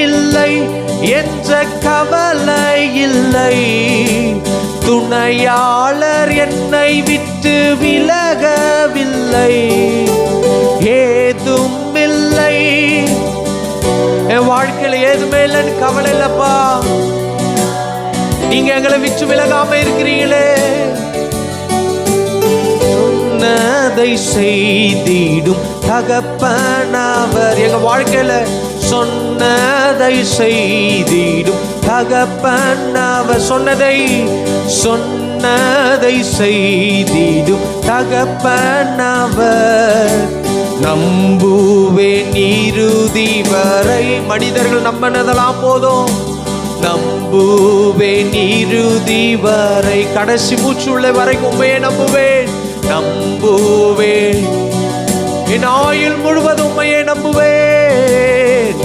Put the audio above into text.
இல்லை என்ற கவலை இல்லை. துணையாளர் என்னை விட்டு விலகவில்லை. ஏதும் இல்லை, என் வாழ்க்கையில ஏதுமே இல்லைன்னு கவலை இல்லப்பா. நீங்க எங்களை விட்டு விலகாம இருக்கிறீங்களே. சொன்னதை செய்திடும் தகப்பனவர். எங்க வாழ்க்கையில சொன்னதை செய்திடும் தகப்பனவர். சொன்னதை செய்திடும் தகப்பனவர். நம்புவேன் இறுதி வரை. மனிதர்கள் நம்பினதெல்லாம் போதும். நம்புவேன் இறுதி வரை. கடைசி மூச்சுள்ள வரைக்கும் உண்மையை நம்புவேன். நம்புவேன் என் ஆயுள் முழுவதும் உண்மையை நம்புவேன்.